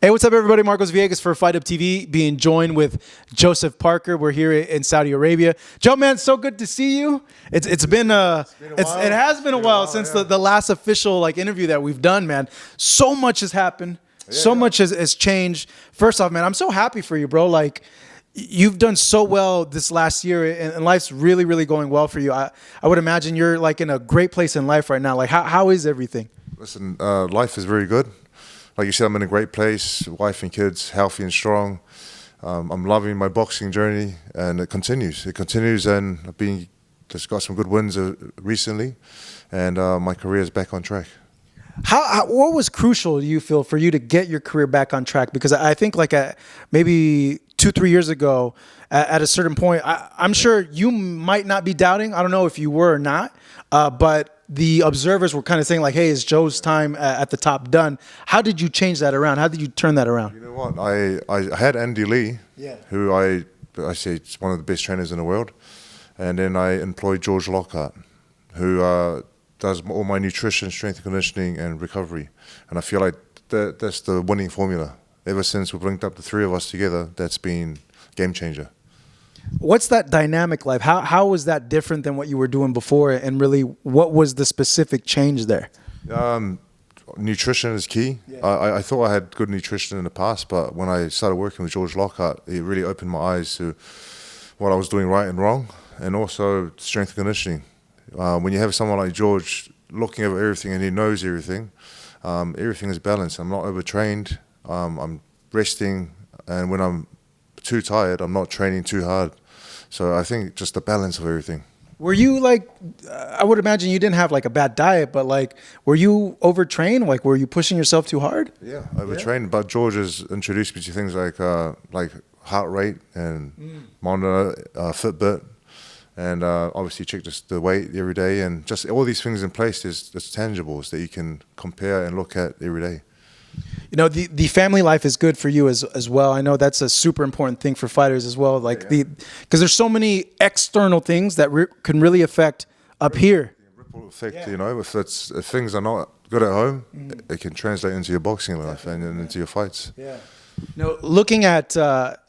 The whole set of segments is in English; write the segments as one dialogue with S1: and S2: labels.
S1: Hey, what's up, everybody? Marcos Villegas for Fight Up TV, being joined with Joesph Parker. We're here in Saudi Arabia. Joe, man, so good to see you. It has been a while since the last official interview that we've done, man. So much has happened. So much has changed. First off, man, I'm so happy for you, bro. Like, you've done so well this last year, and life's really, really going well for you. I would imagine you're like in a great place in life right now. Like, how is everything?
S2: Listen, life is very good. Like you said, I'm in a great place, wife and kids, healthy and strong. I'm loving my boxing journey, and it continues. It continues, and I've just got some good wins recently, and my career is back on track.
S1: What was crucial, do you feel, for you to get your career back on track? Because I think maybe 2-3 years ago, at a certain point, I'm sure you might not be doubting. I don't know if you were or not, but the observers were kind of saying like, hey, is Joe's time at the top done? How did you change that around? How did you turn that around?
S2: You know what? I had Andy Lee, who I say is one of the best trainers in the world. And then I employed George Lockhart, who does all my nutrition, strength and conditioning, and recovery. And I feel like that's the winning formula. Ever since we linked up the three of us together, that's been game changer.
S1: What's that dynamic like? How was that different than what you were doing before? And really, what was the specific change there?
S2: Nutrition is key. I thought I had good nutrition in the past, but when I started working with George Lockhart, it really opened my eyes to what I was doing right and wrong, and also strength and conditioning. When you have someone like George looking over everything and he knows everything, everything is balanced. I'm not overtrained. I'm resting, and when I'm too tired, I'm not training too hard. So I think just the balance of everything.
S1: Were you like, I would imagine you didn't have like a bad diet, but like, were you overtrained? Like, were you pushing yourself too hard?
S2: Yeah, overtrained. But George has introduced me to things like heart rate and monitor, Fitbit, and obviously check just the weight every day, and just all these things in place. There's tangibles that you can compare and look at every day.
S1: You know, the family life is good for you as well. I know that's a super important thing for fighters as well. Like because there's so many external things that can really affect up here.
S2: Ripple effect, you know, if things are not good at home, it can translate into your boxing life and into your fights.
S1: Yeah. You know, looking at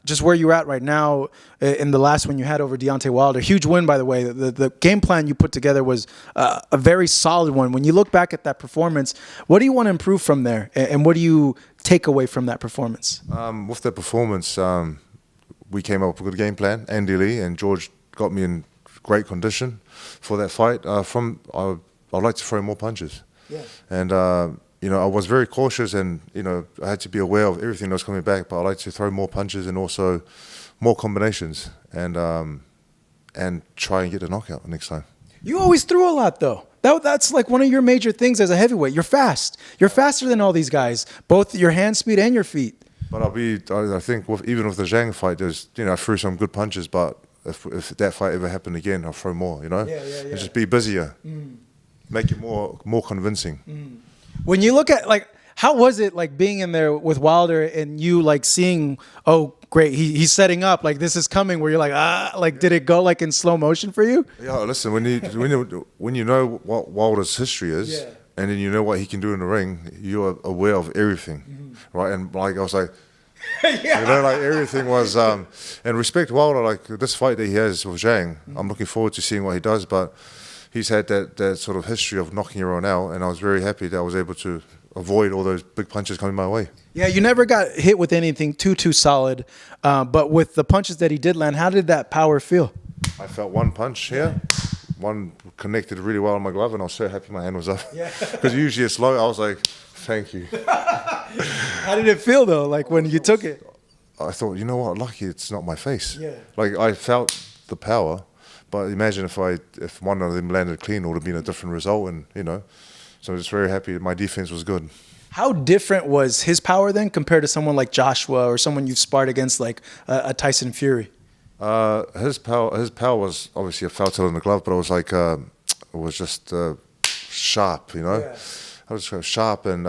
S1: just where you're at right now in the last one you had over Deontay Wilder, huge win, by the way. The game plan you put together was a very solid one. When you look back at that performance, what do you want to improve from there? And what do you take away from that performance?
S2: With that performance, we came up with a good game plan. Andy Lee and George got me in great condition for that fight. I'd like to throw more punches. Yeah. And you know, I was very cautious, and you know, I had to be aware of everything that was coming back. But I like to throw more punches and also more combinations, and try and get a knockout next time.
S1: You always threw a lot, though. That's like one of your major things as a heavyweight. You're fast. You're faster than all these guys, both your hand speed and your feet.
S2: But I think even with the Zhang fight, I threw some good punches. But if that fight ever happened again, I'll throw more. You know, and just be busier, make it more convincing.
S1: When you look at how was it like being in there with Wilder and you like seeing, oh great, he's setting up, like this is coming, where you're like, did it go like in slow motion for you? Yeah,
S2: listen, when you know what Wilder's history is, and then you know what he can do in the ring, you're aware of everything, right? And like I was like, you know, like everything was, and respect Wilder, like this fight that he has with Zhang, I'm looking forward to seeing what he does, but he's had that sort of history of knocking everyone out, and I was very happy that I was able to avoid all those big punches coming my way.
S1: Yeah, you never got hit with anything too solid, but with the punches that he did land, how did that power feel?
S2: I felt one punch here, one connected really well on my glove, and I was so happy my hand was up. Yeah. Because usually it's low. I was like, thank you.
S1: How did it feel though, like when you took it?
S2: I thought, you know what, lucky it's not my face. Yeah. Like I felt the power. But imagine if one of them landed clean, it would have been a different result, and you know. So I'm just very happy my defense was good.
S1: How different was his power then compared to someone like Joshua or someone you've sparred against like a Tyson Fury?
S2: His power was obviously a foul tail in the glove, but it was like it was just sharp, you know. Yeah. I was sharp and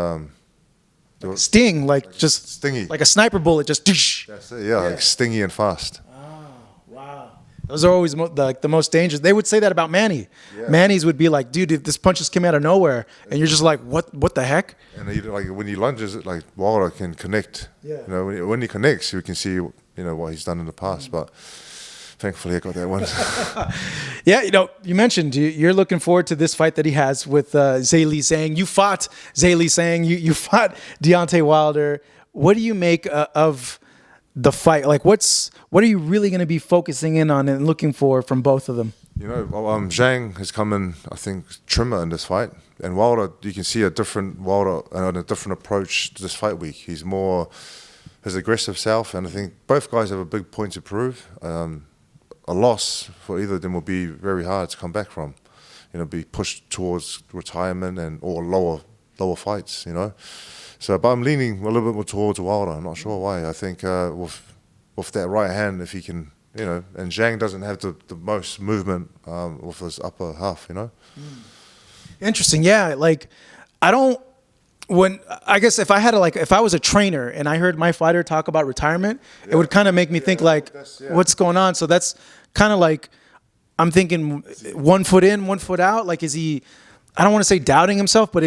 S1: like sting, like just
S2: stingy,
S1: like a sniper bullet, just.
S2: That's it, yeah, like stingy and fast.
S1: Oh wow. Those are always like the most dangerous. They would say that about Manny.
S2: Yeah.
S1: Manny's would be like, dude, this punch just came out of nowhere, and you're just like, what the heck?
S2: And he, like when he lunges, like Wilder can connect.
S1: Yeah.
S2: You know, when he connects, you can see, you know, what he's done in the past. But thankfully, I got that one.
S1: Yeah, you know, you mentioned you're looking forward to this fight that he has with Zhang. You fought Zhang. You fought Deontay Wilder. What do you make of the fight? Like, what are you really going to be focusing in on and looking for from both of them?
S2: You know, Zhang has come in, I think, trimmer in this fight. And Wilder, you can see a different Wilder and a different approach to this fight week. He's more his aggressive self, and I think both guys have a big point to prove. A loss for either of them will be very hard to come back from. You know, be pushed towards retirement or lower fights. You know, so but I'm leaning a little bit more towards Wilder. I'm not sure why. I think with that right hand, if he can. You know, and Zhang doesn't have the most movement with his upper half, you know?
S1: Interesting. Yeah. Like, I guess if I was a trainer and I heard my fighter talk about retirement, it would kind of make me think like, what's going on? So that's kind of like, I'm thinking 1 foot in, 1 foot out. Like, is he, I don't want to say doubting himself, but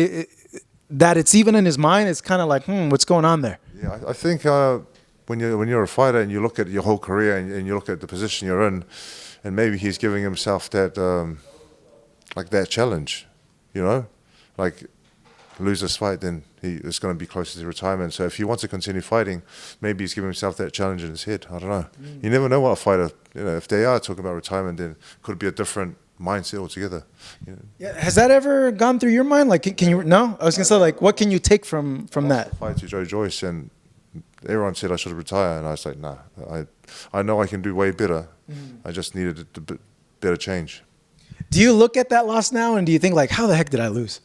S1: that it's even in his mind, it's kind of like, what's going on there?
S2: Yeah, I think when you're a fighter and you look at your whole career and you look at the position you're in, and maybe he's giving himself that like that challenge, you know, like lose this fight, then he is going to be closer to retirement. So if he wants to continue fighting, maybe he's giving himself that challenge in his head. I don't know. You never know what a fighter, you know, if they are talking about retirement, then it could be a different mindset altogether. You know?
S1: Yeah. Has that ever gone through your mind? Like, can you? No, I was gonna say, like, what can you take from that?
S2: Fight to Joesph, and everyone said I should retire, and I was like, nah, I know I can do way better. I just needed a bit better change.
S1: Do you look at that loss now and do you think like, how the heck did I lose?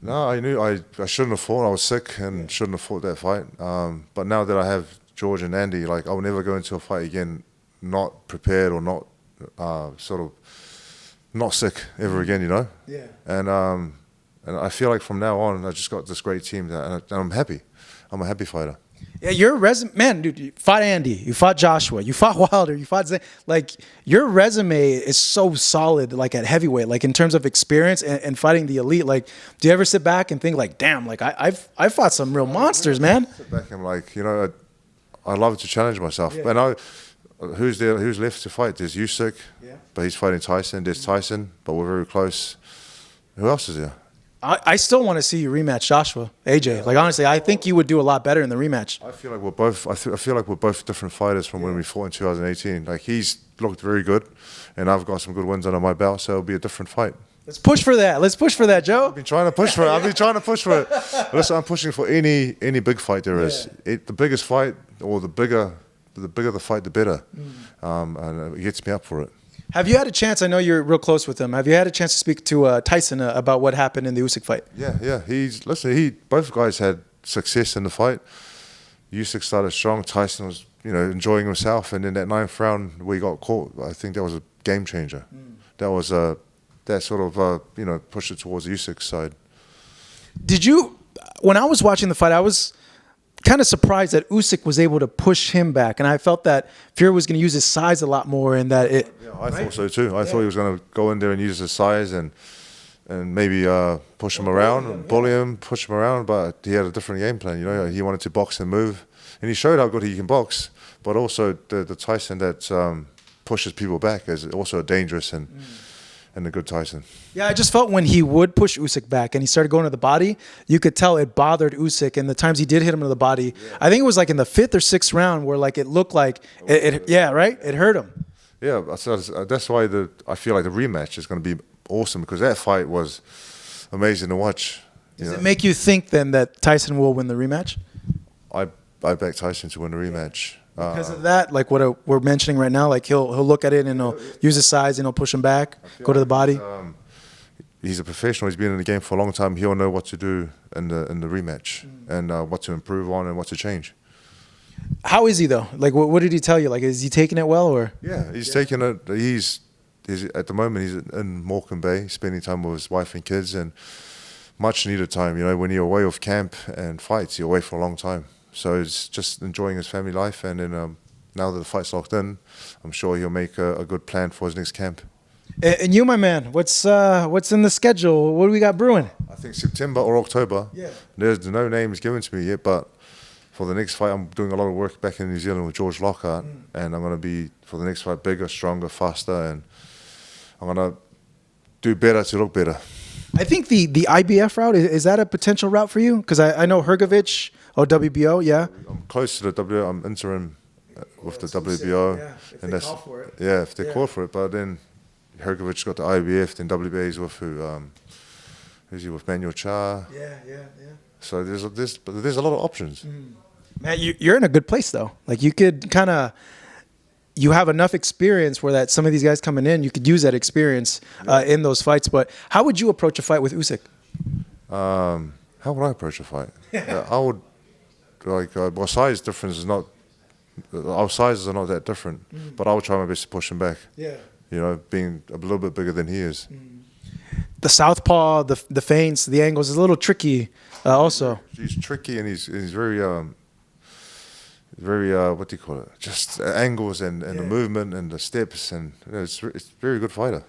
S2: No, I knew I shouldn't have fought. I was sick and shouldn't have fought that fight. But now that I have George and Andy, like I'll never go into a fight again not prepared or not sort of not sick ever again, you know?
S1: Yeah.
S2: And I feel like from now on, I just got this great team, and I'm happy. I'm a happy fighter.
S1: Yeah, your resume, man, dude, you fought Andy, you fought Joshua, you fought Wilder, you fought Zhang. Like, your resume is so solid, like at heavyweight, like in terms of experience and fighting the elite. Like, do you ever sit back and think like, damn, like I've fought some real monsters, man?
S2: Sit back and like, you know, I love to challenge myself.
S1: Yeah.
S2: And who's left to fight? There's Usyk, but he's fighting Tyson. There's Tyson, but we're very close. Who else is there?
S1: I still want to see you rematch Joshua, AJ. Like, honestly, I think you would do a lot better in the rematch.
S2: I feel like we're both. I feel like we're both different fighters from when we fought in 2018. Like, he's looked very good, and I've got some good wins under my belt, so it'll be a different fight.
S1: Let's push for that. Let's push for that, Joe.
S2: I've been trying to push for it. I've been trying to push for it. Listen, I'm pushing for any big fight there is. The biggest fight, or the bigger the fight, the better. And it gets me up for it.
S1: Have you had a chance? I know you're real close with him. Have you had a chance to speak to Tyson about what happened in the Usyk fight?
S2: Yeah. Both guys had success in the fight. Usyk started strong. Tyson was, enjoying himself, and in that 9th round we got caught. I think that was a game changer. That was that sort of pushed it towards Usyk's side.
S1: Did you? When I was watching the fight, I was kind of surprised that Usyk was able to push him back, and I felt that Fury was going to use his size a lot more, and that it.
S2: Yeah, I thought so too. I thought he was going to go in there and use his size and maybe push him around, and bully him, push him around. But he had a different game plan. He wanted to box and move, and he showed how good he can box. But also the Tyson that pushes people back is also dangerous and a good Tyson.
S1: Yeah, I just felt when he would push Usyk back and he started going to the body, you could tell it bothered Usyk. And the times he did hit him to the body, I think it was like in the 5th or 6th round where like it looked like it hurt him.
S2: Yeah, so that's why I feel like the rematch is going to be awesome, because that fight was amazing to watch.
S1: Does it make you think then that Tyson will win the rematch?
S2: I back Tyson to win the rematch.
S1: Because of that, like what we're mentioning right now, like he'll look at it and he'll use his size and he'll push him back, go to the body.
S2: He's a professional. He's been in the game for a long time. He'll know what to do in the rematch and what to improve on and what to change.
S1: How is he though? Like, what did he tell you? Like, is he taking it well or?
S2: Yeah, he's taking it. He's at the moment he's in Morecambe Bay, spending time with his wife and kids, and much needed time. When you're away off camp and fights, you're away for a long time. So he's just enjoying his family life and then now that the fight's locked in, I'm sure he'll make a good plan for his next camp.
S1: And you, my man, what's in the schedule? What do we got brewing?
S2: I think September or October.
S1: Yeah.
S2: There's no names given to me yet, but for the next fight, I'm doing a lot of work back in New Zealand with George Lockhart, and I'm going to be, for the next fight, bigger, stronger, faster, and I'm going to do better to look better.
S1: I think the IBF route, is that a potential route for you? Because I know Hrgovic, WBO, yeah.
S2: I'm close to the WBO. I'm interim with the WBO.
S1: Yeah, if
S2: and
S1: they call for it.
S2: Yeah, if they call for it. But then Hrgovic got the IBF, then WBA's with who's he with? Manuel Cha.
S1: Yeah.
S2: So there's a lot of options.
S1: Man, you're in a good place though. Like you could you have enough experience where that some of these guys coming in, you could use that experience in those fights. But how would you approach a fight with Usyk?
S2: How would I approach a fight? I would our size difference is not. Our sizes are not that different, but I would try my best to push him back.
S1: Yeah.
S2: You know, being a little bit bigger than he is.
S1: The southpaw, the feints, the angles is a little tricky. Also,
S2: He's tricky and he's very what do you call it? Just angles and the movement and the steps, and it's a very good fighter.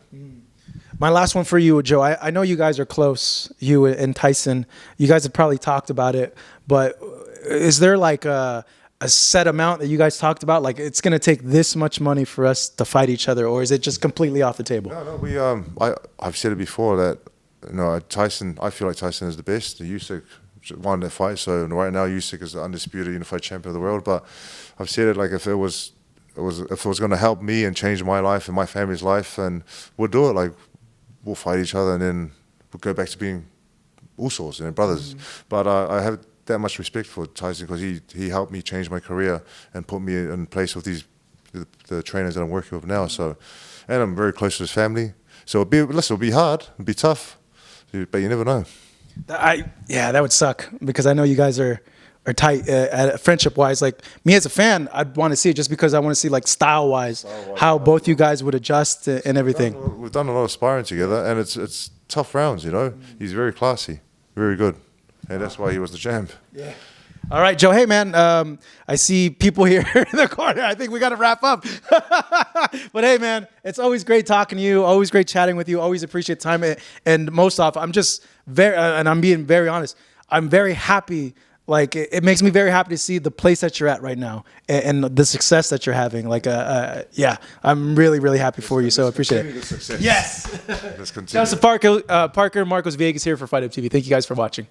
S1: my last one for you, Joe. I know you guys are close, you and Tyson. You guys have probably talked about it, but is there like a set amount that you guys talked about? Like it's going to take this much money for us to fight each other, or is it just completely off the table?
S2: No, I've said it before that Tyson. I feel like Tyson is the best. The Usyk won that fight, so right now Usyk is the undisputed unified champion of the world. But I've said it like if it was going to help me and change my life and my family's life, and we'll do it. Like we'll fight each other, and then we'll go back to being Usos, brothers. But I have that much respect for Tyson because he helped me change my career and put me in place with the trainers that I'm working with now. So, and I'm very close to his family. So it'll be hard, it'll be tough, but you never know.
S1: That would suck because I know you guys are tight friendship wise. Like me as a fan, I'd want to see it just because I want to see like style wise how both you guys would adjust and everything.
S2: We've done a lot of sparring together, and it's tough rounds. He's very classy, very good. And that's why he was the champ.
S1: Yeah. All right, Joe. Hey, man. I see people here in the corner. I think we got to wrap up. But hey, man, it's always great talking to you. Always great chatting with you. Always appreciate time. And most off, I'm just and I'm being very honest. I'm very happy. Like it makes me very happy to see the place that you're at right now and the success that you're having. Like, I'm really, really happy for you. So I appreciate it. Yes.
S2: Let's continue.
S1: Joesph Parker, Marcos Viegas here for Fight Up TV. Thank you guys for watching.